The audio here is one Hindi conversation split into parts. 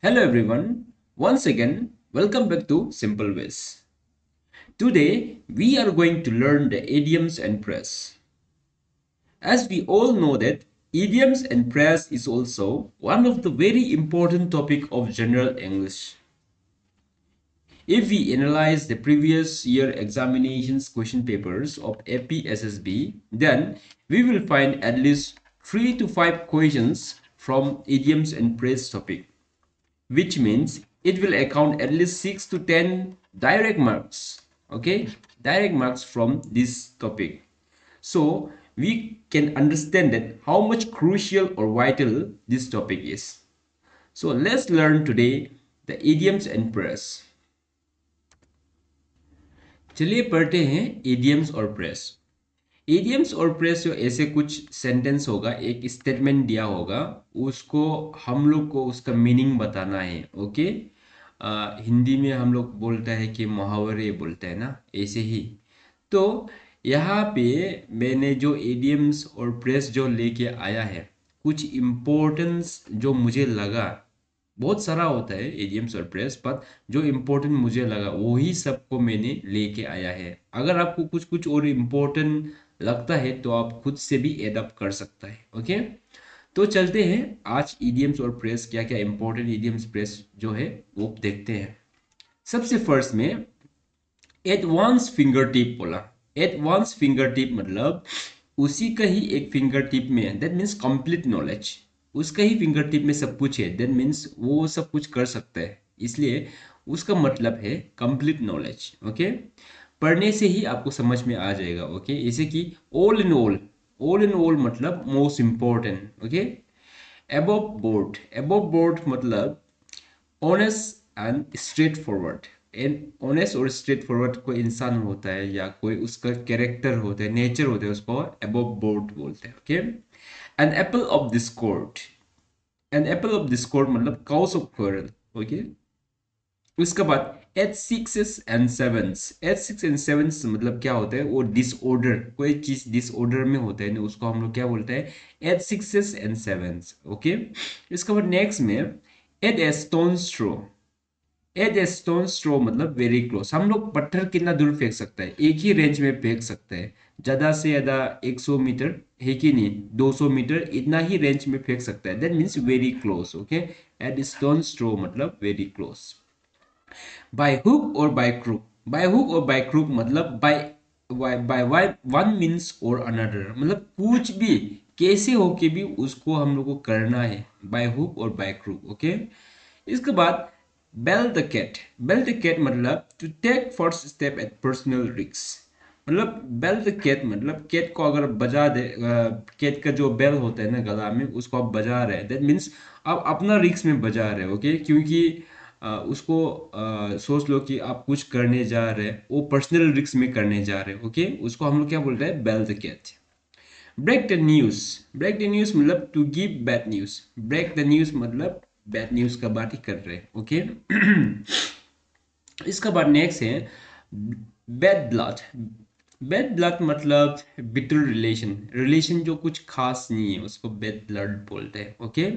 Hello everyone, once again, welcome back to Simple Ways. Today, we are going to learn the idioms and phrase. As we all know that idioms and phrase is also one of the very important topic of general English. If we analyze the previous year examinations question papers of APSSB, then we will find at least 3 to 5 questions from idioms and phrase topic, which means it will account at least 6 to 10 direct marks. Okay, direct marks from this topic. So we can understand that how much crucial or vital this topic is. So let's learn today the idioms and phrase. चलिए पढ़ते हैं idioms और phrase. idioms और phrase जो ऐसे कुछ सेंटेंस होगा, एक स्टेटमेंट दिया होगा, उसको हम लोग को उसका मीनिंग बताना है. ओके, हिंदी में हम लोग बोलता है कि मुहावरे बोलते हैं ना, ऐसे ही. तो यहाँ पे मैंने जो idioms और phrase जो लेके आया है, कुछ इम्पोर्टेंस जो मुझे लगा, बहुत सारा होता है idioms और phrase, पर जो इम्पोर्टेंट मुझे लगा वही सबको मैंने लेके आया है. अगर आपको कुछ कुछ और इम्पोर्टेंट लगता है तो आप खुद से भी एडप्ट कर सकता है. ओके, तो चलते हैं आज idioms और phrase क्या क्या इम्पोर्टेंट idioms phrase जो है वो देखते हैं. सबसे फर्स्ट में एट वंस फिंगर टिप बोला. एट वंस फिंगर टिप मतलब उसी का ही एक फिंगर टिप में, दैट मीन्स कंप्लीट नॉलेज. उसका ही फिंगर टिप में सब कुछ है, दैट मीन्स वो सब कुछ कर सकता है, इसलिए उसका मतलब है कंप्लीट नॉलेज. ओके, पढ़ने से ही आपको समझ में आ जाएगा. ओके, जैसे कि all in all. All in all मतलब most important. Okay, above board. Above board मतलब honest and straightforward. And honest और स्ट्रेट फॉरवर्ड कोई इंसान होता है या कोई उसका कैरेक्टर होता है, नेचर होता है, उसको अबव बोर्ड बोलते हैं. Okay, an apple of discord. An apple of discord मतलब काउस ऑफ क्वारल. ओके, उसके बाद at sixes and sevens. At six and sevens मतलब क्या होता है, वो डिसऑर्डर, कोई चीज डिसऑर्डर में होता है ना, उसको हम लोग क्या बोलते हैं, at sixes and sevens. Okay, इसके बाद नेक्स्ट में at a stone throw. At a stone throw मतलब वेरी क्लोज. हम लोग पत्थर कितना दूर फेंक सकते हैं, एक ही रेंज में फेंक सकते हैं, ज्यादा से ज्यादा 100 मीटर है कि नहीं, 200 मीटर, इतना ही रेंज में फेंक सकता है, that means very close. Okay, at stone throw मतलब वेरी क्लोज. बाय हुक और बाय क्रूक. बाय हुक और बाय क्रूक मतलब बाय वन मीन्स और अनदर, मतलब कुछ भी कैसे हो के भी उसको हम लोग को करना है, बाय हुक और बाय क्रूक. ओके, इसके बाद bell the cat. Bell the cat मतलब to take first step at personal risk. मतलब बेल द कैट मतलब कैट को अगर बजा दे, कैट का जो बेल होता है ना गला में, उसको आप बजा रहे हैं, दैट मीन्स आप अपना रिस्क में बजा रहे हो. ओके, क्योंकि उसको सोच लो कि आप कुछ करने जा रहे हैं, वो पर्सनल रिस्क में करने जा रहे हैं. ओके, उसको हम लोग क्या बोल रहे हैं, bell the cat. Break the news. Break the news मतलब to give bad news. Break the news मतलब बैड न्यूज का बात ही कर रहे हैं. ओके, इसका बाद नेक्स्ट है बैड ब्लड. बैड ब्लड मतलब बिटर रिलेशन. रिलेशन जो कुछ खास नहीं है उसको बैड ब्लड बोलते हैं. Okay,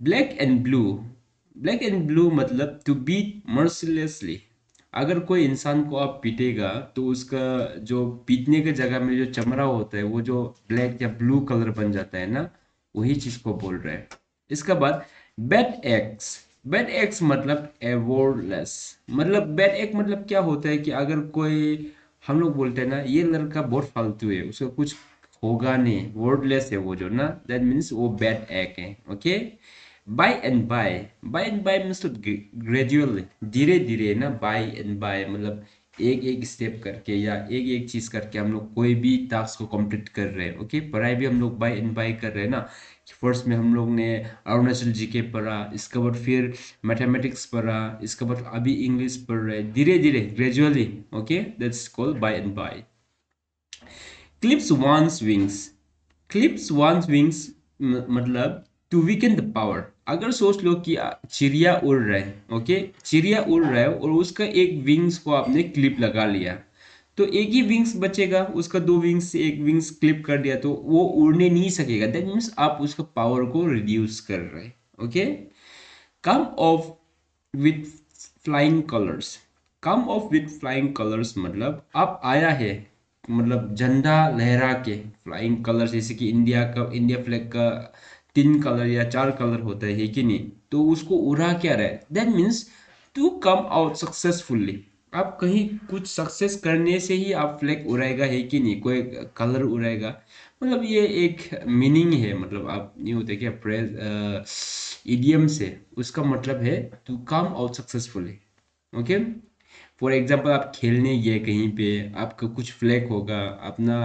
black and blue. Black and blue मतलब टू बीट मर्सिलेसली. अगर कोई इंसान को आप पीटेगा तो उसका जो पीटने के जगह में जो चमड़ा होता है वो जो ब्लैक या ब्लू कलर बन जाता है ना, वही चीज को बोल रहे हैं. इसके बाद बैड एक्स. बैड एक्स मतलब एवोरलेस. मतलब बैड एक मतलब क्या होता है कि अगर कोई, हम लोग बोलते हैं ना ये लड़का बहुत फालतू है, उसका कुछ होगा नहीं, वर्डलेस है वो जो ना, दैट मीन्स वो बैड एक्ट है. Okay, by and by. By and by means तो ग्रेजुअली, धीरे धीरे ना. बाय एंड बाय मतलब एक एक स्टेप करके या एक एक चीज करके हम लोग कोई भी टास्क को कंप्लीट कर रहे हैं. ओके, पढ़ाई भी हम लोग बाय एंड बाय कर रहे हैं ना. फर्स्ट में हम लोग ने अरुणाचल जीके पढ़ा, इसके बाद फिर मैथमेटिक्स पढ़ा, इसके बाद अभी इंग्लिश पढ़ रहे हैं, धीरे धीरे gradually. Okay, that's called by and by. Clips one's wings. Clips one's wings मतलब टू वीकन द पावर. अगर सोच लो कि चिड़िया उड़ रहा है. ओके, चिड़िया उड़ रहा है और उसका एक विंग्स को आपने क्लिप लगा लिया, तो एक ही विंग्स बचेगा, उसका दो विंग्स से एक विंग्स क्लिप कर दिया तो वो उड़ने नहीं सकेगा, दैट मीन्स आप उसका पावर को रिड्यूस कर रहे हैं. Okay, come of with flying colours. Come of with flying colours मतलब अब आया है, मतलब झंडा लहरा के। फ्लाइंग कलर्स जैसे कि इंडिया फ्लैग का 3 कलर या 4 कलर होता है कि नहीं, तो उसको उड़ा क्या रहा है, that means to come out successfully. आप कहीं कुछ सक्सेस करने से ही आप फ्लैग उड़ाएगा है कि नहीं, कोई कलर उड़ाएगा, मतलब ये एक मीनिंग है। मतलब आप नहीं होते क्या फ्रेज इडियम से, उसका मतलब है to come out successfully. Okay, for example आप खेलने गए कहीं पे, आपका कुछ फ्लैग होगा, अपना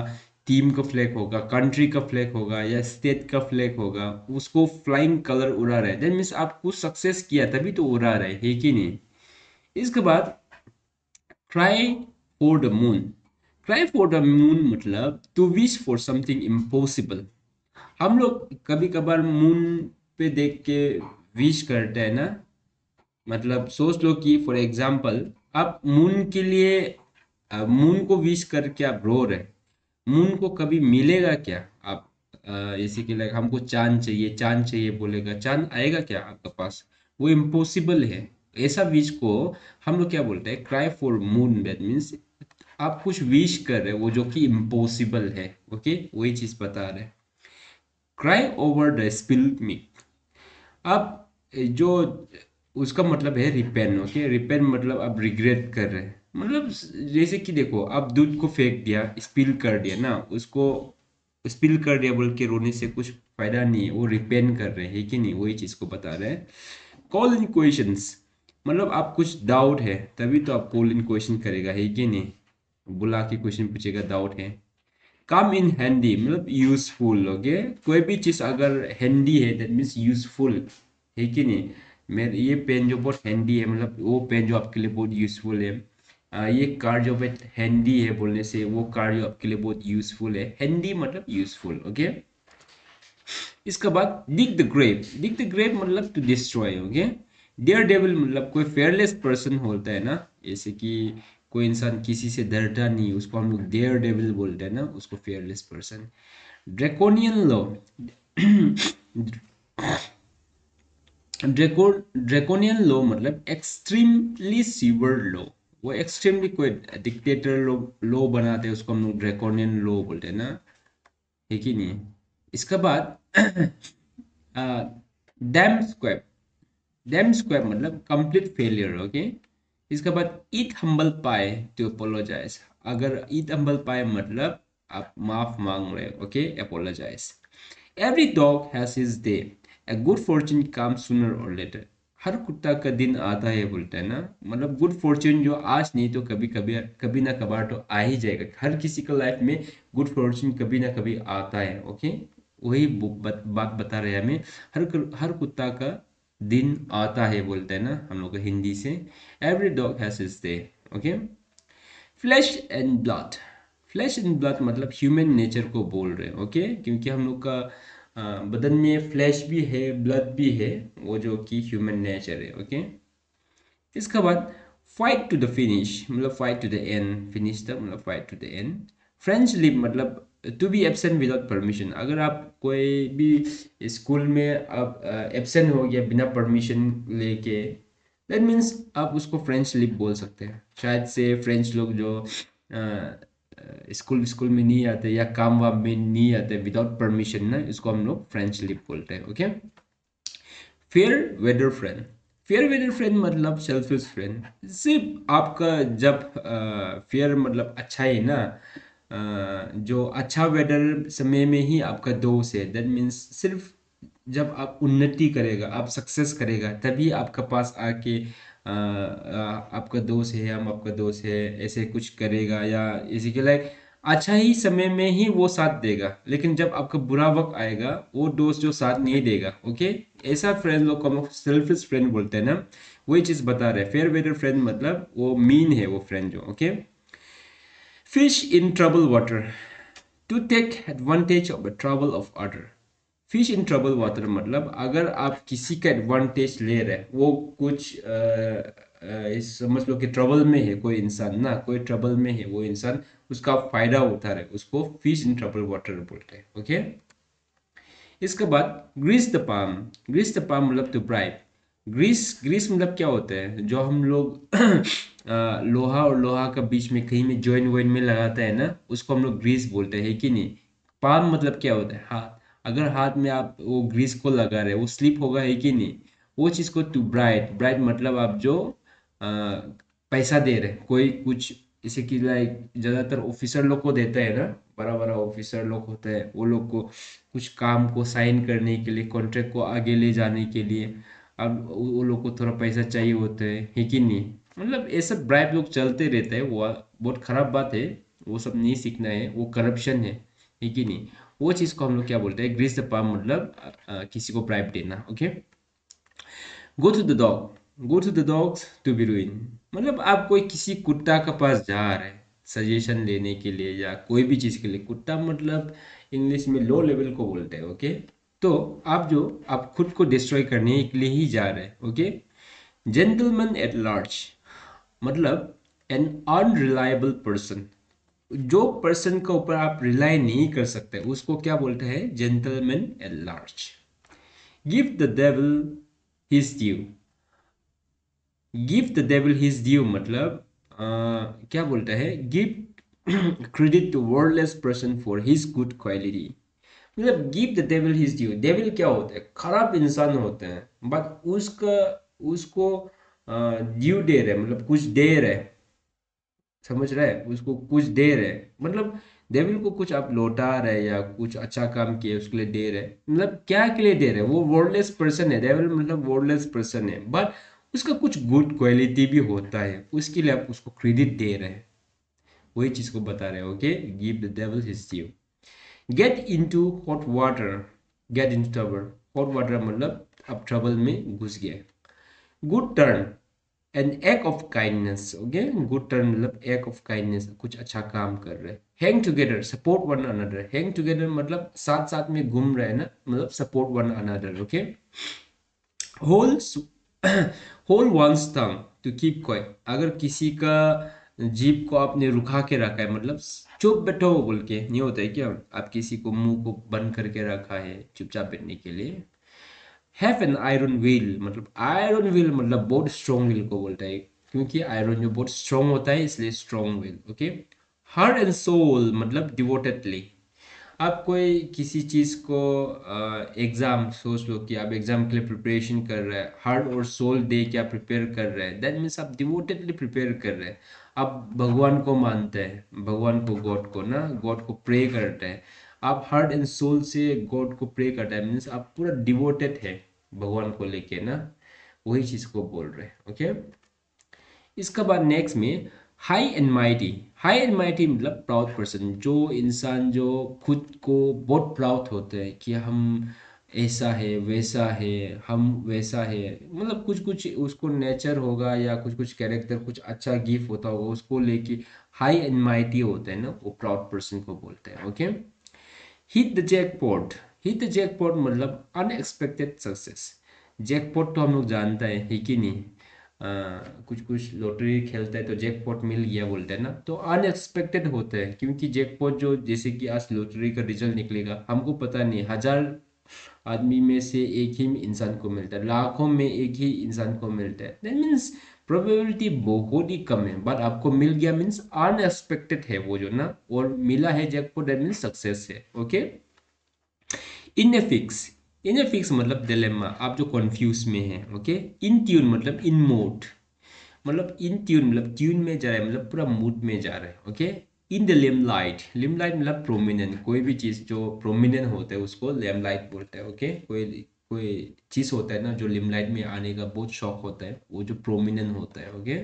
टीम का फ्लैग होगा, कंट्री का फ्लैग होगा या स्टेट का फ्लैग होगा, उसको फ्लाइंग कलर उड़ा रहे हैं, दैट मीन्स आप कुछ सक्सेस किया तभी तो उड़ा रहे हैं, है कि नहीं। इसके बाद try for the moon. Try for the moon मतलब to wish for something impossible. हम लोग कभी कभार मून पे देख के विश करते हैं ना, मतलब सोच लो कि फॉर एग्जाम्पल आप मून के लिए मून को विश करके आप रो रहे, मून को कभी मिलेगा क्या। आप जैसे कि लाइक हमको चांद चाहिए, चांद चाहिए बोलेगा, चांद आएगा क्या आपके पास, वो इम्पॉसिबल है। ऐसा विश को हम लोग क्या बोलते हैं, cry for moon. That means आप कुछ विश कर रहे हो वो जो कि इम्पॉसिबल है। ओके, वही चीज बता रहे हैं। Cry over the spilled milk. आप जो उसका मतलब है रिपेन। ओके, रिपेन मतलब आप रिग्रेट कर रहे हैं, मतलब जैसे कि देखो आप दूध को फेंक दिया, स्पिल कर दिया ना, उसको स्पिल कर दिया बोल के रोने से कुछ फायदा नहीं है, वो रिपेन कर रहे हैं कि नहीं, वही चीज को बता रहे हैं। कॉल इन क्वेश्चंस मतलब आप कुछ डाउट है तभी तो आप कॉल इन क्वेश्चन करेगा, है कि नहीं, बुला के क्वेश्चन पूछेगा, डाउट है। कम इन हैंडी मतलब यूजफुल। ओके, कोई भी चीज अगर हैंडी है दैट मीन्स यूजफुल, है कि नहीं। मैं ये पेन जो बहुत हैंडी है, मतलब वो पेन जो आपके लिए बहुत यूजफुल है। ये कार जो बहुत हैंडी है बोलने से, वो कार जो आपके लिए बहुत यूजफुल है। हैंडी मतलब यूजफुल। ओके, इसके बाद dig the grave. Dig the grave मतलब to destroy. Okay, daredevil मतलब कोई फेयरलेस पर्सन होता है ना, जैसे कि कोई इंसान किसी से डरता नहीं, उसको हम लोग डेयर डेविल बोलते हैं ना, उसको fearless person. Draconian law. Draconian law मतलब एक्सट्रीमली सीवर लॉ। वो एक्सट्रीमली कोई डिक्टेटर लोग लॉ बनाते हैं, उसको हम लोग ड्रैकोनियन लॉ बोलते हैं ना, है कि नहीं। इसके बाद डैम स्क्वायर। डैम स्क्वायर मतलब कंप्लीट फेलियर। ओके, इसके बाद ईट हम्बल पाए टू अपोलोजाइज। अगर ईट हम्बल पाए मतलब आप माफ मांग रहे हो। Okay, apologise. Every dog has his day, a good fortune come sooner और लेटर। हर कुत्ता का दिन आता है बोलते हैं ना, मतलब गुड फॉर्चून जो आज नहीं तो कभी कभी, कभी ना कभार तो आ ही जाएगा। हर किसी का लाइफ में गुड फॉर्चून कभी ना कभी आता है। ओके, वही बात बता रहे हैं हमें। हर कुत्ता का दिन आता है बोलते हैं ना हम लोग हिंदी से। Every dog has his day. Okay, flash and blood. Flash and blood मतलब ह्यूमन नेचर को बोल रहे हैं। ओके, क्योंकि हम लोग का बदन में फ्लैश भी है, ब्लड भी है, वो जो कि ह्यूमन नेचर है। ओके, इसके बाद फाइट टू द फिनिश मतलब fight to the end, finish तक मतलब fight to the end. French leave मतलब to be absent without permission. अगर आप कोई भी स्कूल में आप एब्सेंट हो गया बिना परमिशन लेके, दैट मीन्स आप उसको फ्रेंच लिप बोल सकते हैं। शायद से फ्रेंच लोग जो स्कूल स्कूल में नहीं आते या काम वाम में नहीं आते विदाउट परमिशन ना, इसको हम लोग फ्रेंच लिप बोलते हैं। Okay, fair weather friend. Fair weather friend मतलब सेल्फिश फ्रेंड। सिर्फ आपका जब फेयर मतलब अच्छा है ना, जो अच्छा वेदर समय में ही आपका दोस्त है, दैट मीन्स सिर्फ जब आप उन्नति करेगा, आप सक्सेस करेगा, तभी आपका पास आके आपका दोस्त है, हम आपका दोस्त है, ऐसे कुछ करेगा, या इसी के लाइक अच्छा ही समय में ही वो साथ देगा। लेकिन जब आपका बुरा वक्त आएगा वो दोस्त जो साथ नहीं देगा। ओके, ऐसा फ्रेंड लोग को हम लोग सेल्फिश फ्रेंड बोलते हैं ना, वही चीज बता रहे हैं। फेयर वेदर फ्रेंड मतलब वो मीन है वो फ्रेंड जो। Okay, fish in trouble water, to take advantage of the trouble of other. Fish in trouble water मतलब अगर आप किसी का एडवांटेज ले रहे हैं, वो कुछ समझ लो कि ट्रबल में है कोई इंसान ना, कोई ट्रबल में है वो इंसान, उसका फायदा उठा रहे, उसको फिश इन ट्रबल वाटर बोलते हैं। ओके, इसके बाद grease the palm. Grease the palm मतलब टू ब्राइब। ग्रीस ग्रीस मतलब क्या होता है, जो हम लोग लोहा और लोहा का बीच में कहीं में जॉइन वॉइन में लगाते हैं ना, उसको हम लोग ग्रीस बोलते हैं कि नहीं। पाम मतलब क्या होता है, हाथ। अगर हाथ में आप वो ग्रीस को लगा रहे हो, वो स्लिप होगा है कि नहीं। वो चीज़ को टू ब्राइट, ब्राइट मतलब आप जो अ, पैसा दे रहे हैं, कोई कुछ, जैसे कि लाइक ज़्यादातर ऑफिसर लोग को देता है ना, बड़ा बड़ा ऑफिसर लोग होते हैं, वो लोग को कुछ काम को साइन करने के लिए, कॉन्ट्रैक्ट को आगे ले जाने के लिए, अब वो लोग को थोड़ा पैसा चाहिए होता है कि नहीं। मतलब ये सब ब्राइब लोग चलते रहते हैं, वो बहुत खराब बात है। वो सब नहीं सीखना है, वो करप्शन है कि नहीं। वो चीज़ को हम लोग क्या बोलते हैं, ग्रीस द पाम, मतलब किसी को ब्राइब देना। Okay. Go to the dog, go to the dogs to be ruin, मतलब आप कोई किसी कुत्ता के पास जा रहे हैं सजेशन लेने के लिए या कोई भी चीज़ के लिए। कुत्ता मतलब इंग्लिश में लो लेवल को बोलते हैं। ओके। तो आप खुद को डिस्ट्रॉय करने के लिए ही जा रहे हैं। ओके। जेंटलमैन एट लार्ज, मतलब एन अनरिलायबल पर्सन, जो पर्सन के ऊपर आप रिलाई नहीं कर सकते उसको क्या बोलते हैं, gentleman at large. Give the devil his due, give the devil his due मतलब क्या बोलता है, give credit to worthless person for his good quality. मतलब give the devil his due, devil क्या होता है, खराब इंसान होते हैं, बट उसका उसको ड्यू दे रहे, मतलब कुछ दे रहे, समझ रहे हैं, उसको कुछ दे रहे, मतलब डेविल को कुछ आप लौटा रहे या कुछ अच्छा काम किए उसके लिए दे रहे, मतलब क्या के लिए दे रहे, वो वर्डलेस पर्सन है, डेविल मतलब वर्डलेस पर्सन है, बट उसका कुछ गुड क्वालिटी भी होता है, उसके लिए आप उसको क्रेडिट दे रहे हैं। वही चीज को बता रहे हैं। Okay. Give the devil his due. Get into hot water, get into trouble, hot water मतलब आप ट्रबल में घुस गए। Good turn, an act of kindness. Okay. Good turn मतलब एक्ट ऑफ काइंडनेस, कुछ अच्छा काम कर रहे हैं। Hang together, support one another, hang together मतलब साथ साथ में घूम रहे हैं ना, मतलब support one another. Okay. Hold hold one's tongue to keep quiet, अगर किसी का जीभ को आपने रुका के रखा है, मतलब चुप बैठो बोल के नहीं होता है क्या, आप किसी को मुंह को बंद करके रखा है चुपचाप बैठने के लिए। हैव एन आयरन व्हील, मतलब आयरन व्हील मतलब बहुत स्ट्रॉन्ग व्हील को बोलता है, क्योंकि आयरन जो बहुत स्ट्रॉन्ग होता है इसलिए strong wheel. Okay. Heart and soul मतलब डिवोटेडली, आप कोई किसी चीज़ को एग्जाम, सोच लो कि आप एग्जाम के लिए प्रिपरेशन कर रहे हैं, हार्ट और सोल दे के आप प्रिपेयर कर रहे हैं, दैट मीन्स आप डिवोटेडली प्रिपेयर कर रहे हैं। आप भगवान को मानते हैं, भगवान को, गॉड को ना, गॉड को प्रे करते हैं। आप हार्ट एंड सोल से गॉड को प्रे करते हैं, मीन्स आप पूरा डिवोटेड है भगवान को लेके ना, वही चीज़ को बोल रहे हैं। ओके। इसका बाद नेक्स्ट में high and mighty, high and mighty मतलब प्राउड पर्सन, जो इंसान जो खुद को बहुत प्राउड होते हैं कि हम ऐसा है वैसा है, हम वैसा है, मतलब कुछ कुछ उसको नेचर होगा या कुछ कुछ कैरेक्टर, कुछ अच्छा गिफ्ट होता होगा उसको लेके हाई एंड माइटी होते हैं ना, वो प्राउड पर्सन को बोलते हैं। Okay. Hit the jackpot, hit the jackpot मतलब अनएक्सपेक्टेड सक्सेस। जैकपॉट तो हम लोग जानते हैं है कि नहीं, कुछ कुछ लॉटरी खेलता है तो जैकपॉट मिल गया बोलते हैं ना, तो अनएक्सपेक्टेड होता है, क्योंकि जैकपॉट जो, जैसे कि आज लॉटरी का रिजल्ट निकलेगा हमको पता नहीं, 1000 आदमी में से एक ही इंसान को मिलता है, लाखों में एक ही इंसान को मिलता है, दैट मीन्स प्रोबेबिलिटी बहुत ही कम है, बट आपको मिल गया मीन्स अनएक्सपेक्टेड है वो जो ना, और मिला है जैकपॉट, दैट मीन्स सक्सेस है। ओके। इनफिक्स, इनफिक्स मतलब डिलेमा, आप जो कंफ्यूज में हैं। ओके। इन ट्यून मतलब इन मोड, मतलब इन ट्यून मतलब ट्यून में जा रहा है, मतलब पूरा मूड में जा रहा है। ओके। इन द लिमलाइट, लिमलाइट मतलब प्रोमिनेंट, कोई भी चीज़ जो प्रोमिनेंट होता है उसको लिमलाइट बोलते हैं। ओके। कोई कोई चीज़ होता है ना जो लिमलाइट में आने का बहुत शौक होता है, वो जो प्रोमिनेंट होता है। Okay.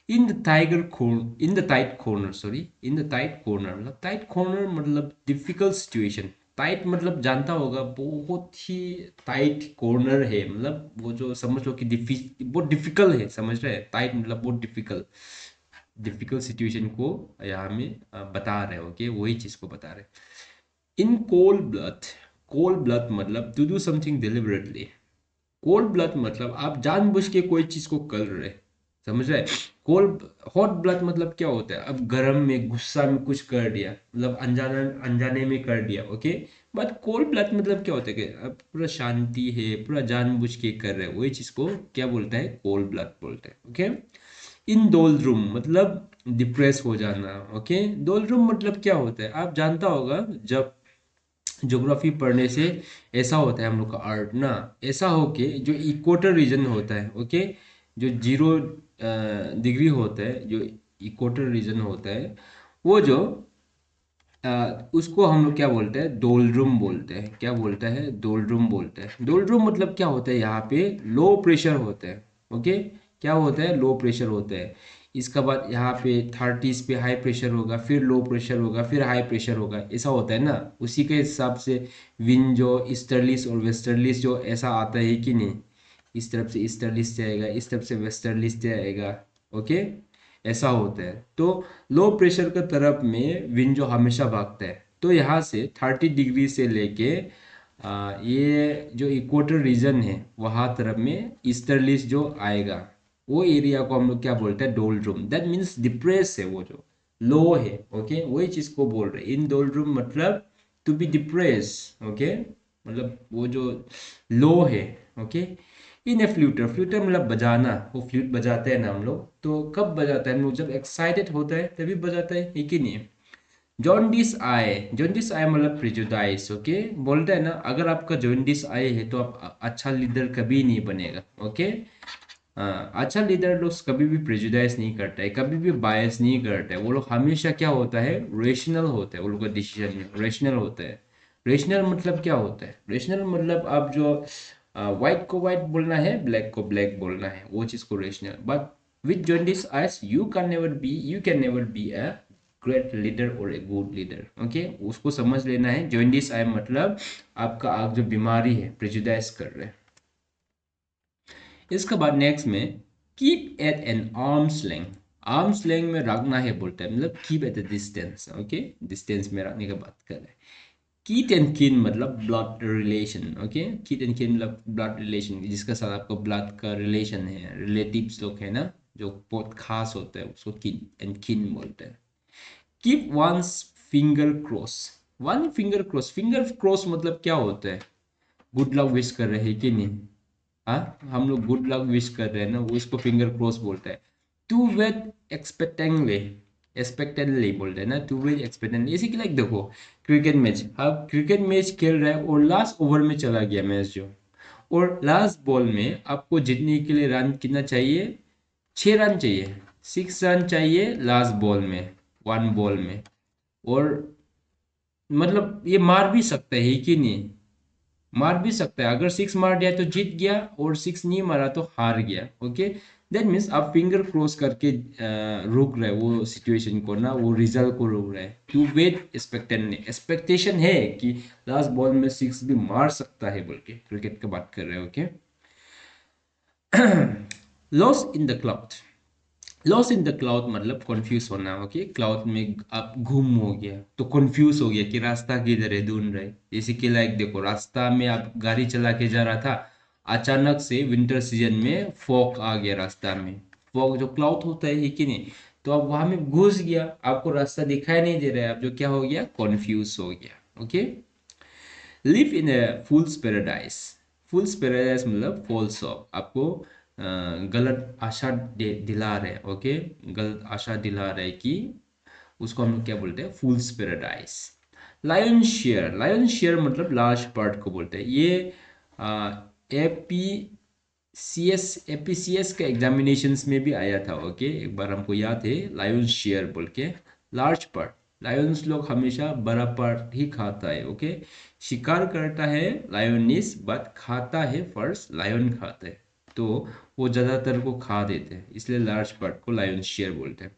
In the tiger corner, in the tight corner, sorry, in the tight corner मतलब, टाइट कॉर्नर मतलब डिफिकल्ट सिचुएशन। टाइट मतलब जानता होगा, बहुत ही टाइट कॉर्नर है, मतलब वो जो समझ लो कि बहुत डिफिकल्ट है, समझ रहे हैं, टाइट मतलब बहुत डिफिकल्ट, डिफिकल्ट सिचुएशन को यहाँ में बता रहे हो, ओके, वही चीज को बता रहे हैं। In cold blood, cold blood मतलब to do something deliberately. Cold blood मतलब आप जानबूझ के कोई चीज को कर रहे, समझ रहे? कोल्ड हॉट ब्लड मतलब क्या होता है? अब गर्म में गुस्सा में कुछ कर दिया, मतलब अनजाने अनजाने में कर दिया, ओके। बट कोल्ड ब्लड मतलब क्या होता है कि अब पूरा शांति है, पूरा जानबूझ के कर रहे हैं, वही चीज को क्या बोलता है? कोल्ड ब्लड बोलते हैं, ओके। इन डोलरूम मतलब डिप्रेस हो जाना, ओके। डोलरूम मतलब क्या होता है? आप जानता होगा, जब ज्योग्राफी पढ़ने से ऐसा होता है हम लोग का अर्थ ना, ऐसा हो के जो इक्वेटर रीजन होता है, ओके, जो 0 डिग्री होता है, जो इक्वेटर रीजन होता है, वो जो उसको हम लोग क्या बोलते हैं? डोलड्रुम बोलते हैं। क्या बोलता है? डोलड्रुम बोलते हैं। डोलड्रुम मतलब क्या होता है? यहाँ पे लो प्रेशर होता है, ओके। क्या होता है? लो प्रेशर होता है। इसका बाद यहाँ पे 30s पे हाई प्रेशर होगा, फिर लो प्रेशर होगा, फिर हाई प्रेशर होगा, ऐसा होता है ना। उसी के हिसाब से विंड जो ईस्टर्लीस और वेस्टर्लीस जो ऐसा आता है कि नहीं, इस तरफ से ईस्टर्लीस से आएगा, इस तरफ से वेस्टर्लीस से आएगा, ओके, ऐसा होता है। तो लो प्रेशर का तरफ में विंड जो हमेशा भागता है, तो यहाँ से 30 डिग्री से लेके ये जो इक्वेटर रीजन है वहाँ तरफ में ईस्टर्लीस जो आएगा, वो एरिया को हम लोग क्या बोलते हैं? डोलड्रुम। दैट मीन्स डिप्रेस है, वो जो लो है, ओके, वही चीज को बोल रहे हैं इन डोलड्रुम, मतलब टू बी डिप्रेस, ओके, मतलब वो जो लो है, ओके। इन ए फ्लूटर, फ्लूटर मतलब बजाना, वो फ्लूट बजाते हैं ना हम लोग, तो कब बजाता है हम लोग? जब एक्साइटेड होता है तभी बजाता है कि नहीं? जॉन्डिस आए, जॉन्डिस आए मतलब प्रिजुडाइस, ओके। बोलते हैं ना, अगर आपका जॉन्डिस आए है तो आप अच्छा लीडर कभी नहीं बनेगा, ओके। हाँ, अच्छा लीडर लोग कभी भी प्रेजुडाइज नहीं करता है, कभी भी बायस नहीं करता है। वो लोग हमेशा क्या होता है? रेशनल होता है, वो लोग का डिसीजन में रेशनल होता है। रेशनल मतलब क्या होता है? रेशनल मतलब आप जो व्हाइट को व्हाइट बोलना है, ब्लैक को ब्लैक बोलना है, वो चीज को rational. But with jaundice eyes you can never be a great leader और ए गुड लीडर, ओके। उसको समझ लेना है। जॉन्डिस आई मतलब आपका आग जो बीमारी है, प्रेजुडाइज कर रहे हैं। इसके बाद नेक्स्ट में keep at an arms length. Arms length में रखना है बोलता है, मतलब keep at a distance, okay, distance में रखने की बात कर रहे हैं। कीट एंड किन मतलब ब्लड रिलेशन, ओके। कीट एंड किन मतलब ब्लड रिलेशन, जिसके साथ आपको ब्लड का रिलेशन है, रिलेटिव्स लोग है ना, जो बहुत खास होता है, उसको कीट एंड किन बोलते हैं। Keep once finger cross. One finger cross मतलब क्या होता है? गुड लक विश कर रहे हैं कि नहीं? हाँ, हम लोग गुड लक विश कर रहे हैं ना, वो इसको फिंगर क्रॉस बोलता है। टू वेट एक्सपेक्टेंटली, एक्सपेक्टेंटली बोलते हैं ना, टू वेट एक्सपेक्टेंटली। इसी के लाइक देखो, क्रिकेट मैच, आप क्रिकेट मैच खेल रहे हैं और लास्ट ओवर में चला गया मैच जो, और लास्ट बॉल में आपको जीतने के लिए रन कितना चाहिए? 6 रन चाहिए, 6 रन चाहिए लास्ट बॉल में, 1 बॉल में। और मतलब ये मार भी सकता है कि नहीं? मार भी सकता है। अगर 6 मार दिया तो जीत गया, और 6 नहीं मारा तो हार गया, ओके। दैट मीन्स आप फिंगर क्रॉस करके रोक रहे, वो सिचुएशन को ना, वो रिजल्ट को रोक रहे। टू वेट एक्सपेक्टेंट, एक्सपेक्टेशन है कि लास्ट बॉल में 6 भी मार सकता है बोल के, क्रिकेट की बात कर रहे हैं, okay. Loss in the cloud, loss in the cloud मतलब कंफ्यूज होना, ओके। क्लाउड में आप गुम हो गया तो कंफ्यूज हो गया कि रास्ता किधर है, ढूंढ रहे। जैसे कि लाइक देखो, रास्ता में आप गाड़ी चला के जा रहा था, अचानक से विंटर सीजन में फॉग आ गया रास्ता में। फॉग जो क्लाउड होता है कि नहीं, तो आप वहां में घुस गया, आपको रास्ता दिखाई नहीं दे रहा है, आप जो क्या हो गया? कॉन्फ्यूज हो गया, okay. Live in A fools paradise, fools paradise मतलब फॉल्स ऑफ, आपको गलत आशा दिला रहे, ओके, गलत आशा दिला रहे कि, उसको हम लोग क्या बोलते हैं? Fool's paradise. Lion share, lion share मतलब लार्ज पार्ट को बोलते हैं। ये एपी एपीसीएस के एग्जामिनेशंस में भी आया था, ओके। एक बार हमको याद है, लायन शेयर बोल के, लार्ज पार्ट। लायंस लोग हमेशा बड़ा पार्ट ही खाता है, ओके। शिकार करता है लायनिस, बट खाता है फर्स्ट लायन खाता है, तो वो ज्यादातर को खा देते हैं, इसलिए लार्ज पार्ट को लायन शेयर बोलते हैं।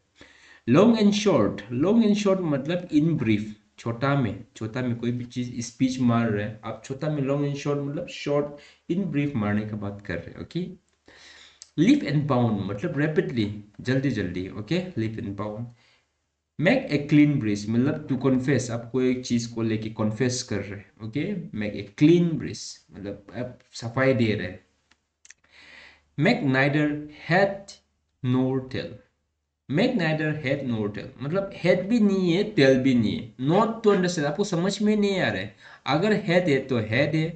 Long and short, long and short मतलब इन ब्रीफ, छोटा में कोई भी चीज स्पीच मार रहे हैं आप, छोटा में लॉन्ग एंड शॉर्ट मतलब शॉर्ट इन ब्रीफ मारने का बात कर रहे हैं, ओके। लीप एंड बाउंड मतलब रैपिडली, जल्दी जल्दी, okay, leap and bound. Make a clean breast मतलब टू कॉन्फेस, आप कोई एक चीज को लेके कॉन्फेस कर रहे हैं, okay. Make a clean breast मतलब आप सफाई दे रहे हैं। Make neither head nor tail. Make neither head nor tail, मतलब head भी नहीं है, tail भी नहीं है. Not to understand, आपको समझ में नहीं आ रहा है. अगर head है तो head है,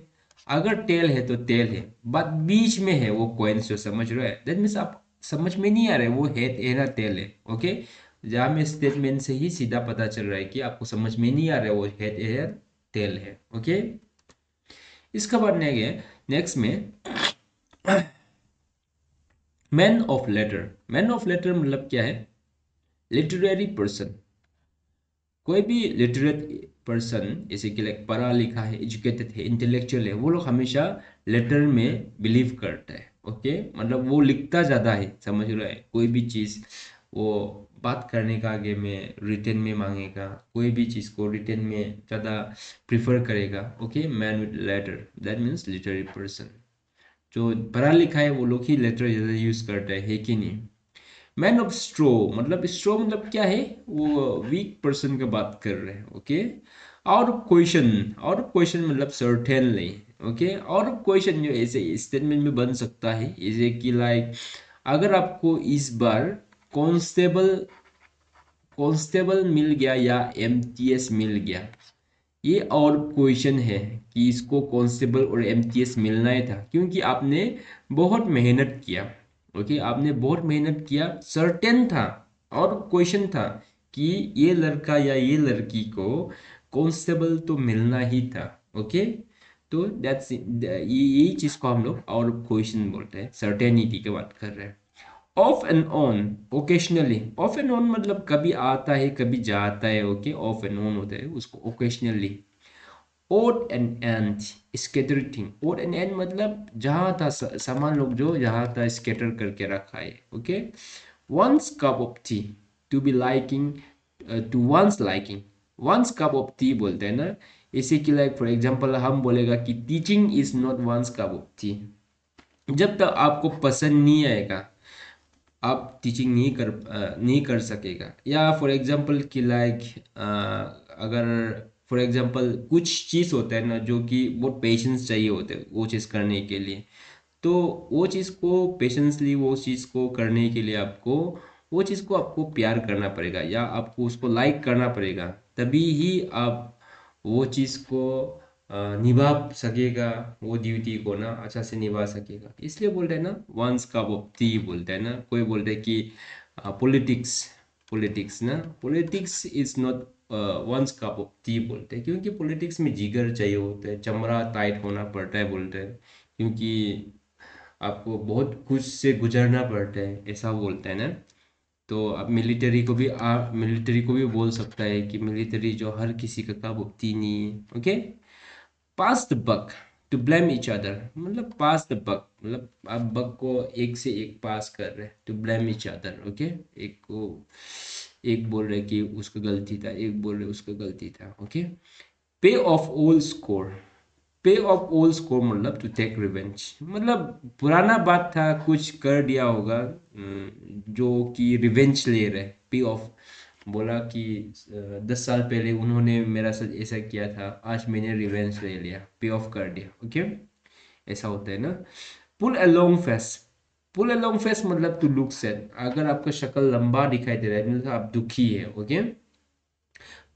अगर tail है तो tail है, बट बीच में है वो coins जो समझ रहे हैं. That means आप समझ में नहीं आ रहा है वो head है ना tail है. ओके, जहाँ में स्टेटमेंट से ही सीधा पता चल रहा है कि आपको समझ में नहीं आ रहा है वो head है या tail है. ओके, इसका बाद नेक्स्ट में man of letter. Man of letter मतलब क्या है? Literary person. कोई भी लिटरेट पर्सन जैसे कि लाइक पढ़ा लिखा है, एजुकेटेड है, इंटेलेक्चुअल है, वो लोग हमेशा लेटर में बिलीव करता है. ओके, मतलब वो लिखता ज़्यादा है, समझ रहा है. कोई भी चीज़ वो बात करने का आगे में रिटर्न में मांगेगा, कोई भी चीज़ को रिटर्न में ज़्यादा प्रिफर करेगा. Okay, man with letter, that means literary person. जो पढ़ा लिखा है वो लोग ही लेटर ज़्यादा यूज़ करता है कि नहीं? मैन ऑफ स्ट्रो मतलब क्या है? वो वीक पर्सन का बात कर रहे हैं. ओके, आउट ऑफ क्वेश्चन मतलब certainly. Okay, out of question जो ऐसे स्टेटमेंट में बन सकता है जैसे कि लाइक अगर आपको इस बार कांस्टेबल कांस्टेबल मिल गया या एमटीएस मिल गया, ये और क्वेश्चन है कि इसको कांस्टेबल और एमटीएस मिलना ही था क्योंकि आपने बहुत मेहनत किया. ओके, आपने बहुत मेहनत किया, सर्टेन था और क्वेश्चन था कि ये लड़का या ये लड़की को कांस्टेबल तो मिलना ही था. ओके, तो दैट्स यही चीज को हम लोग और क्वेश्चन बोलते हैं, सर्टेनिटी की बात कर रहे हैं. Of and on, occasionally. Of and on मतलब कभी आता है कभी जाता है. ओके, ऑफ एंड ऑन होता है उसको occasionally. Odd and end, scattering. Odd and end मतलब जहाँ था सामान लोग जो जहाँ था स्केटर करके रखा है. Okay, one's cup of tea, to be liking, to one's liking. One's cup of tea बोलते हैं ना, इसी के लाइक फॉर एग्जांपल हम बोलेगा कि teaching is not one's cup of tea. जब तक आपको पसंद नहीं आएगा आप टीचिंग नहीं कर सकेगा. या फॉर एग्जांपल कि लाइक अगर फॉर एग्जांपल कुछ चीज़ होता है ना जो कि बहुत पेशेंस चाहिए होते हैं वो चीज़ करने के लिए, तो वो चीज़ को पेशेंसली वो चीज़ को करने के लिए आपको वो चीज़ को आपको प्यार करना पड़ेगा या आपको उसको लाइक करना पड़ेगा. तभी ही आप वो चीज़ को निभा सकेगा, वो ड्यूटी को ना अच्छा से निभा सकेगा. इसलिए बोलते हैं ना वंस कप ऑफ टी बोलते हैं ना. कोई बोलते हैं कि पॉलिटिक्स पॉलिटिक्स ना, politics is not one's cup of tea बोलते हैं क्योंकि पॉलिटिक्स में जिगर चाहिए होता है, चमड़ा टाइट होना पड़ता है बोलते हैं, क्योंकि आपको बहुत कुछ से गुजरना पड़ता है, ऐसा बोलते हैं ना. तो अब मिलिट्री को भी बोल सकता है कि मिलिट्री जो हर किसी का काबूती नहीं है. Okay, pass the buck, to blame each other. मतलब पास द बक मतलब आप बक को एक से एक पास कर रहे हैं, to blame each other. Okay, एक को एक बोल रहे कि उसका गलती था, एक बोल रहे उसका गलती था. ओके, पे ऑफ ओल्ड स्कोर. पे ऑफ ओल्ड स्कोर मतलब टू टेक रिवेंज, मतलब पुराना बात था कुछ कर दिया होगा जो कि रिवेंज ले रहे. पे ऑफ बोला कि 10 साल पहले उन्होंने मेरा साथ ऐसा किया था, आज मैंने रिवेंज ले लिया, पे ऑफ कर दिया. ओके, ऐसा होता है ना. पुल अलोंग फेस. पुल अलोंग फेस मतलब टू लुक सैड. अगर आपका शक्ल लंबा दिखाई दे रहा है मतलब आप दुखी है. ओके,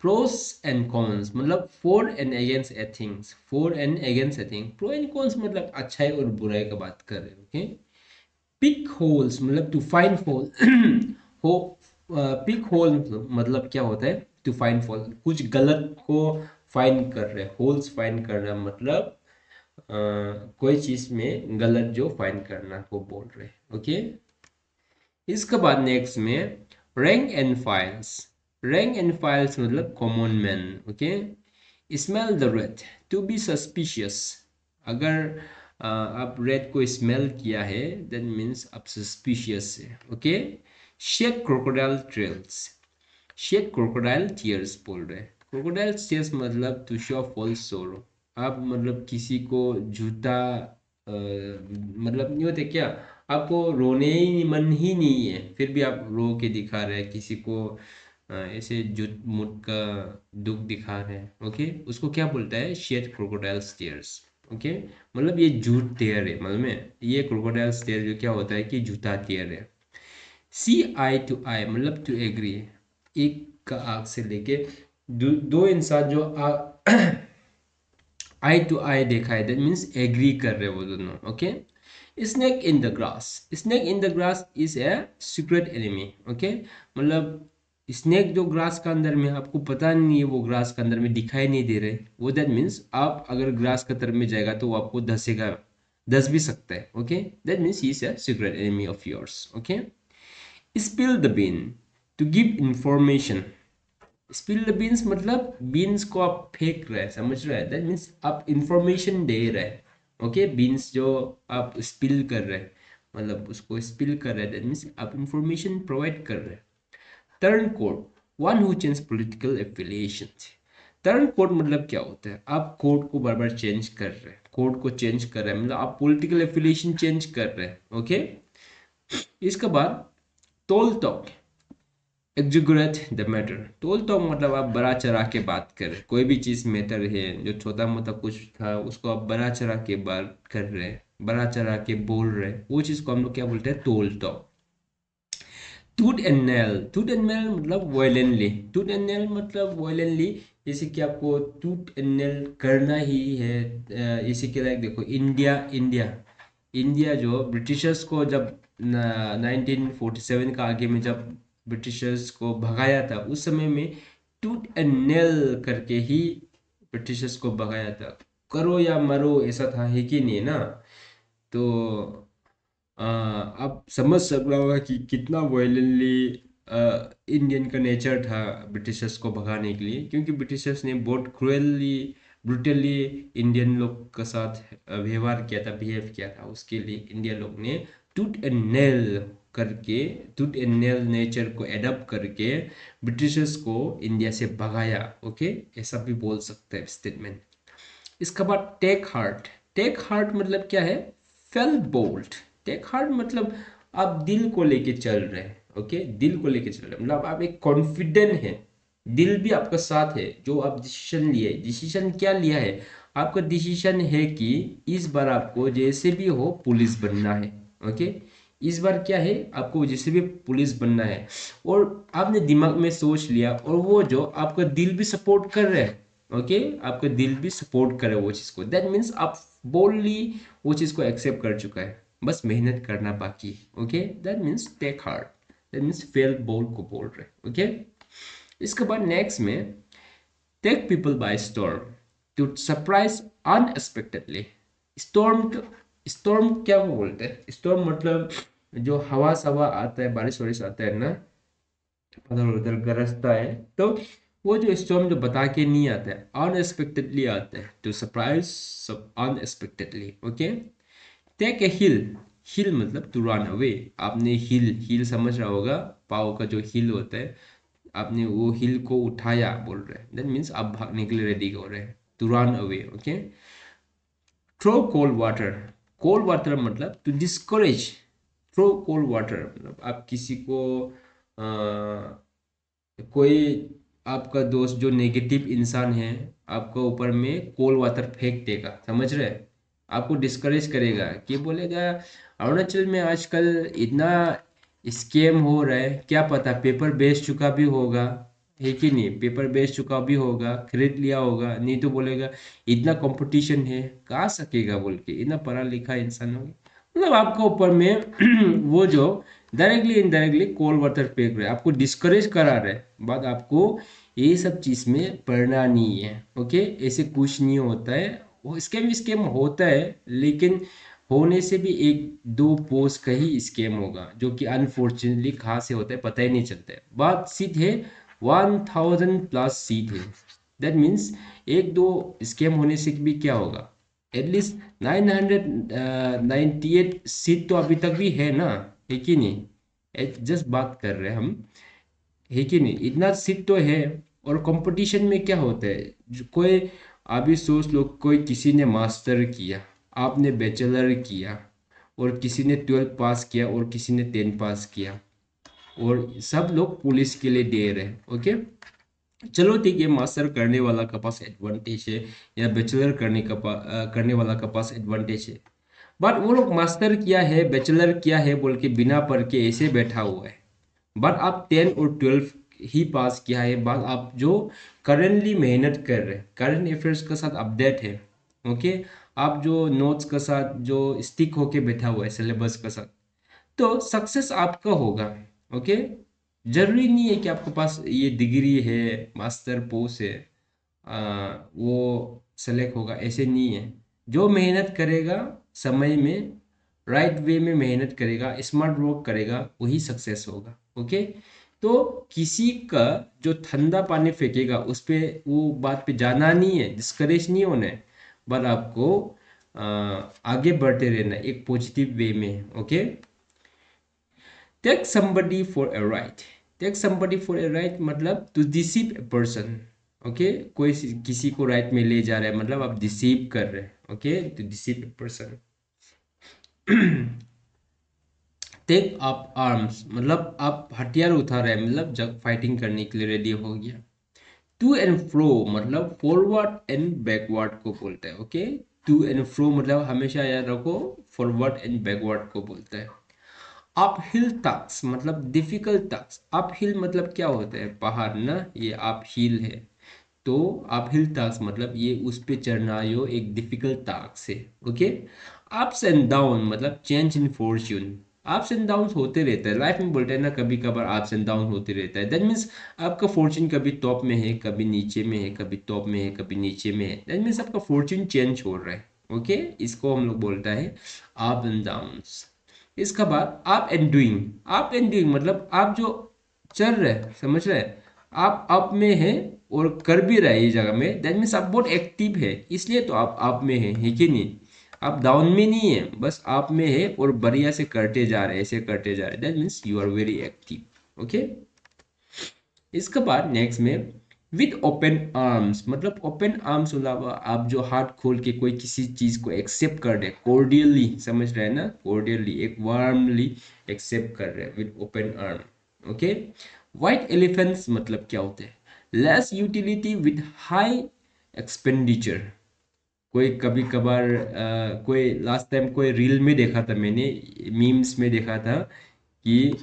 प्रोस एंड कॉन्स मतलब four and against A things. Four and against a thing, pro and cons मतलब अच्छाई और बुराई का बात कर रहे हैं. ओके, पिक होल्स मतलब टू फाइंड होल. हो पिक होल मतलब क्या होता है? टू फाइंड होल, कुछ गलत को फाइंड कर रहे हैं. होल्स फाइंड करना मतलब कोई चीज में गलत जो फाइंड करना को बोल रहे हैं. ओके, इसके बाद नेक्स्ट में rank and files. Rank and files मतलब common man. Okay, smell the rat, to be suspicious. अगर आप रेड को स्मेल किया है दैट मीन्स आप सस्पिशियस है. Okay, shed crocodile trails. Shed crocodile tears बोल रहे हैं. क्रोकोडाइल टीयर्स मतलब टू शो फॉल्स सोरो. आप मतलब किसी को झूठा मतलब नहीं होते क्या, आपको रोने ही मन ही नहीं है फिर भी आप रो के दिखा रहे हैं किसी को, ऐसे झूठ मूठ का दुख दिखा रहे हैं. ओके, उसको क्या बोलता है? Shade crocodile tears. ओके, मतलब ये झूठ टीयर है, मतलब में ये क्रोकोडाइल टीयर जो क्या होता है कि झूठा टीयर है. सी आई टू आई मतलब टू एग्री, एक का आग से लेके दो इंसान जो आई टू आई देखा है, दैट मीन्स एग्री कर रहे वो दोनों। Okay, snake in the grass, snake in the grass is a secret enemy. Okay, मतलब स्नेक जो ग्रास का अंदर में, आपको पता नहीं है वो ग्रास का अंदर में दिखाई नहीं दे रहे वो, दैट मीन्स आप अगर ग्रास का तरफ में जाएगा तो वो आपको धसेगा, धस भी सकता है। Okay, that means he is a secret enemy of yours. Okay, spill the bean to give information, spill the beans मतलब बीन्स को आप फेंक रहे हैं, समझ रहे हैं, दैट मीन्स आप इंफॉर्मेशन दे रहे हैं। ओके, बीन्स जो आप स्पिल कर रहे हैं मतलब उसको स्पिल कर रहे हैं, दैट मीन्स आप इंफॉर्मेशन प्रोवाइड कर रहे हैं। Turn code, one who change political affiliation. Turn code मतलब क्या होता है, आप कोड को बार बार चेंज कर रहे हैं, कोड को चेंज कर रहे हैं मतलब आप पॉलिटिकल एफिलिएशन चेंज कर रहे हैं। ओके, इसके बाद tall talk, exaggerate the matter. Tall talk मतलब आप बड़ा चढ़ा के बात कर रहे, कोई भी चीज़ मैटर है जो छोटा मोटा कुछ था उसको आप बड़ा चढ़ा के बात कर रहे हैं, बड़ा चढ़ा के बोल रहे हैं, वो चीज़ को हम लोग क्या बोलते हैं, टोल टॉक। टूट एंड नेल, टूट एंड नेल मतलब वायलेंटली, टूट एंड नेल मतलब वायलेंटली, जैसे कि आपको टूट एंड नेल करना ही है। इसी के लाइक देखो, इंडिया इंडिया इंडिया जो ब्रिटिशर्स को जब 1947 का आगे में जब ब्रिटिशर्स को भगाया था, उस समय में टूट एंड नेल करके ही ब्रिटिशर्स को भगाया था, करो या मरो ऐसा था, है कि नहीं ना। तो आप समझ सक रहा होगा कि कितना वायलेंटली इंडियन का नेचर था ब्रिटिशर्स को भगाने के लिए, क्योंकि ब्रिटिशर्स ने बहुत क्रूएली ब्रुटली इंडियन लोग के साथ व्यवहार किया था, बिहेव किया था, उसके लिए इंडियन लोग ने टूट एंड नेल करके, टूट एंड नेल नेचर को एडप्ट करके ब्रिटिशर्स को इंडिया से भगाया। ओके, ऐसा भी बोल सकते हैं स्टेटमेंट। इसके बाद टेक हार्ट, टेक हार्ट मतलब क्या है, फेल बोल्ट। टेक हार्ट मतलब आप दिल को लेके चल रहे हैं। ओके, दिल को लेके चल रहे हैं मतलब आप एक कॉन्फिडेंट है, दिल भी आपका साथ है, जो आप डिसीजन लिए, डिसीजन क्या लिया है, आपका डिसीजन है कि इस बार आपको जैसे भी हो पुलिस बनना है। ओके, इस बार क्या है, आपको जैसे भी पुलिस बनना है, और आपने दिमाग में सोच लिया, और वो जो आपका दिल भी सपोर्ट कर रहा है। ओके, आपका दिल भी सपोर्ट करे वो चीज़ को, दैट मीन्स आप बोल्डली वो चीज़ को एक्सेप्ट कर चुका है, बस मेहनत करना बाकी। Okay, that means take hard, that means fail बोल को बोल रहे। ओके, इसके बाद नेक्स्ट में take people by storm to surprise unexpectedly. Storm, storm क्या वो बोलते हैं, स्टॉर्म मतलब जो हवा सवा आता है, बारिश वारिश आता है ना, उधर उधर गरजता है, तो वो जो स्टॉर्म जो बता के नहीं आता है, अनएक्सपेक्टेडली आता है, to surprise unexpectedly. Okay, take a heel, heel मतलब टू रन अवे, आपने हिल, हिल समझ रहा होगा, पाव का जो हिल होता है, आपने वो हिल को उठाया बोल रहे हैं, दैट मीन्स आप भागने के लिए रेडी हो रहे हैं, to run away. Okay, throw cold water, cold water मतलब to discourage, throw cold water मतलब आप किसी को कोई आपका दोस्त जो नेगेटिव इंसान है आपका ऊपर में कोल वाटर फेंक देगा, समझ रहे हैं, आपको डिस्करेज करेगा, कि बोलेगा अरुणाचल में आजकल इतना स्कैम हो रहा है, क्या पता पेपर बेच चुका भी होगा, है कि नहीं, पेपर बेच चुका भी होगा, खरीद लिया होगा, नहीं तो बोलेगा इतना कंपटीशन है कहाँ सकेगा बोल के, इतना पढ़ा लिखा इंसान हो, मतलब आपके ऊपर में वो जो डायरेक्टली इनडायरेक्टली कोल्ड वाटर फेंक रहे हैं, आपको डिस्करेज करा रहे हैं, बात आपको ये सब चीज में पढ़ना नहीं है। ओके, ऐसे कुछ नहीं होता है, वो स्कैम स्कैम होता है, लेकिन होने से भी एक दो पोस्ट का ही स्कैम होगा, जो कि अनफॉर्चुनेटली कहाँ से होता है पता ही नहीं चलता है। बात सीट है 1000+ सीट है, दैट मीन्स एक दो स्कैम होने से भी क्या होगा, एटलीस्ट 998 सीट तो अभी तक भी है ना, है कि नहीं, जस्ट बात कर रहे हैं हम, है कि नहीं, इतना सीट तो है। और कंपटीशन में क्या होता है, कोई अभी सोच लो, कोई किसी ने मास्टर किया, आपने बैचलर किया, और किसी ने 12 पास किया, और किसी ने 10 पास किया, और सब लोग पुलिस के लिए दे रहे हैं। ओके, चलो ठीक है, मास्टर करने वाला का पास एडवांटेज है, या बैचलर करने वाला का पास एडवांटेज है, बट वो लोग मास्टर किया है, बैचलर किया है बोल के बिना पढ़ के ऐसे बैठा हुआ है। बट आप 10 और 12 ही पास किया है, बट आप जो करेंटली मेहनत कर रहे हैं, करंट अफेयर्स के साथ अपडेट है, ओके, आप जो नोट्स के साथ जो स्टिक होके बैठा हुआ है सिलेबस के साथ, तो सक्सेस आपका होगा। ओके, जरूरी नहीं है कि आपके पास ये डिग्री है, मास्टर पोस्ट है, वो सेलेक्ट होगा, ऐसे नहीं है। जो मेहनत करेगा समय में, राइट वे में मेहनत करेगा, स्मार्ट वर्क करेगा, वही सक्सेस होगा। ओके, तो किसी का जो ठंडा पानी फेंकेगा उस पे, वो बात पे जाना नहीं है, डिस्करेज नहीं होना है, बट आपको आगे बढ़ते रहना है एक पॉजिटिव वे में। Okay, take somebody for a ride, take somebody for a ride मतलब to deceive a person. Okay, कोई किसी को राइट में ले जा रहा है मतलब आप डिसीव कर रहे हैं। Okay, to deceive a person. Take up arms मतलब आप हथियार उठा रहे हैं, मतलब जब फाइटिंग करने के लिए रेडी हो गया। टू एंड फ्रो मतलब फॉरवर्ड एंड बैकवर्ड को बोलता है। ओके, टू एंड फ्रो मतलब हमेशा याद रखो, फॉरवर्ड एंड बैकवर्ड को बोलता है। अप हिल टास्क मतलब डिफिकल्ट टास्क। अप हिल मतलब क्या होता है, पहाड़ ना, ये अप हिल है। तो अप हिल टास्क मतलब ये उस पे चढ़ना जो एक डिफिकल्ट टास्क है। ओके, अप्स एंड डाउन मतलब change in Fortune. Ups and down होते रहता है लाइफ में, बोलते हैं ना, कभी कभार अप्स एंड डाउन होते रहता है। दैट मीन्स आपका फॉर्च्यून कभी टॉप में है, कभी नीचे में है, कभी टॉप में है, कभी नीचे में है। दैट मीन्स आपका फॉर्च्यून चेंज हो रहा है। ओके, इसको हम लोग बोलता है अप एंड डाउन्स। इसका बाद up and doing. Up and doing मतलब आप जो चल रहे हैं, समझ रहे हैं, आप अप में हैं और कर भी रहे हैं ये जगह में, दैट मीन्स आप बहुत एक्टिव है, इसलिए तो आप अप में है कि नहीं। आप डाउन में नहीं है, बस आप में है और बढ़िया से करते जा रहे हैं, ऐसे करते जा रहे हैं, that means you are very active. Okay, इसके बाद नेक्स्ट में विद ओपन आर्म्स मतलब ओपन आर्म्स अलावा आप जो हाथ खोल के कोई किसी चीज को एक्सेप्ट कर रहे, कोर्डियली, समझ रहे हैं ना, कोर्डियली एक वार्मली एक्सेप्ट कर रहे हैं with open arm. Okay, white elephants मतलब क्या होते हैं, less utility with high expenditure. कोई कभी कभार कोई लास्ट टाइम कोई रील में देखा था मैंने, मीम्स में देखा था कि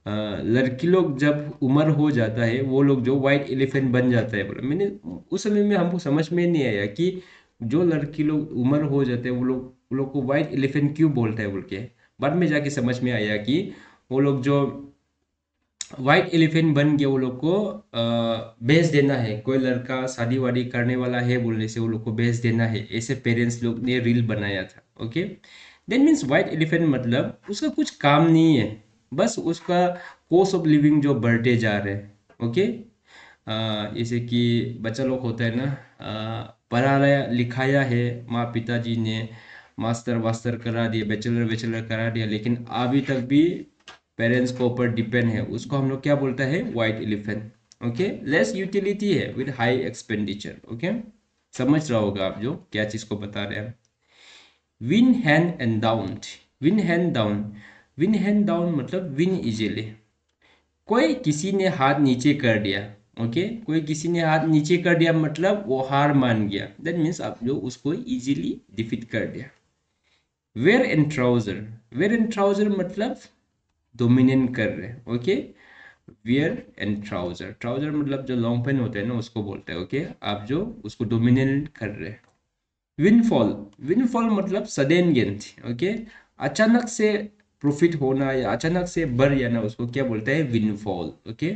लड़की लोग जब उम्र हो जाता है, वो लोग जो वाइट एलिफेंट बन जाता है, बोला मैंने। उस समय में हमको समझ में नहीं आया कि जो लड़की लोग उम्र हो जाते हैं वो लोग को वाइट एलिफेंट क्यों बोलता है बोल के। बाद में जाके समझ में आया कि वो लोग जो वाइट एलिफेंट बन के वो लोग को बेच देना है, कोई लड़का शादी वादी करने वाला है बोलने से वो लोग को बेच देना है, ऐसे पेरेंट्स लोग ने रील बनाया था। Okay, that means white elephant मतलब उसका कुछ काम नहीं है, बस उसका कॉस्ट ऑफ लिविंग जो बढ़ते जा रहे हैं। ओके, जैसे कि बच्चा लोग होता है ना, पढ़ाया लिखाया है, माँ पिताजी ने मास्टर वास्टर करा दिया, बैचलर बैचलर करा दिया, लेकिन अभी तक भी पेरेंट्स के ऊपर डिपेंड है, उसको हम लोग क्या बोलता है, white elephant. Okay, less utility है विद हाई एक्सपेंडिचर। ओके, समझ रहा होगा आप जो क्या चीज को बता रहे हैं। Win hand and down, win hand down, win hand down मतलब विन इजीली। कोई किसी ने हाथ नीचे कर दिया, ओके, कोई किसी ने हाथ नीचे कर दिया मतलब वो हार मान गया, दैट मीन्स आप जो उसको इजीली डिफीट कर दिया। Wear and trouser, wear and trouser मतलब डोमिनेट कर रहे हैं। Okay, wear and trouser, trouser मतलब जो लॉन्ग पेन होता है ना, उसको बोलते हैं। ओके, आप जो उसको डोमिनेट कर रहे हैं। विनफॉल, विनफॉल मतलब सडन गेन। ओके, अचानक से प्रॉफिट होना या अचानक से बढ़ जाना, उसको क्या बोलते हैं, विनफॉल। ओके,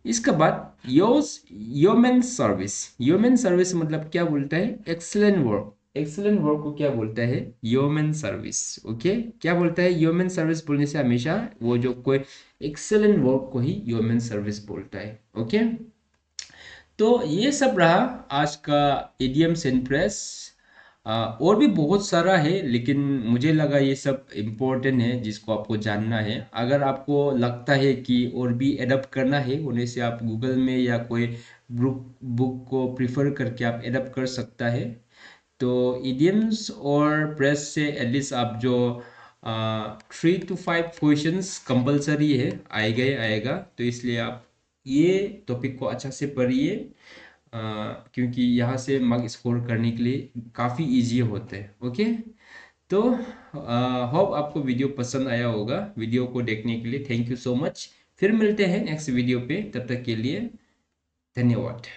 इसके बाद योस ह्यूमन सर्विस, ह्यूमन सर्विस मतलब क्या बोलता है, एक्सीलेंट वर्क। एक्सीलेंट वर्क को क्या बोलता है, ह्यूमन सर्विस। ओके, क्या बोलता है, ह्यूमन सर्विस बोलने से हमेशा वो जो कोई एक्सीलेंट वर्क को ही ह्यूमन सर्विस बोलता है। ओके, तो ये सब रहा आज का इडियम्स एंड फ्रेज। और भी बहुत सारा है, लेकिन मुझे लगा ये सब इम्पोर्टेंट है जिसको आपको जानना है। अगर आपको लगता है कि और भी एडप्ट करना है, उन्हें से आप गूगल में या कोई बुक बुक को प्रिफर करके आप एडप्ट कर सकता है। तो इडियम्स और प्रेस से एटलीस्ट आप जो 3 to 5 क्वेश्चंस कंपलसरी है, आएगा ही आएगा, तो इसलिए आप ये टॉपिक को अच्छा से पढ़िए। क्योंकि यहाँ से मार्क स्कोर करने के लिए काफ़ी इजी होते हैं। ओके, तो होप आपको वीडियो पसंद आया होगा। वीडियो को देखने के लिए थैंक यू सो मच। फिर मिलते हैं नेक्स्ट वीडियो पे, तब तक के लिए धन्यवाद।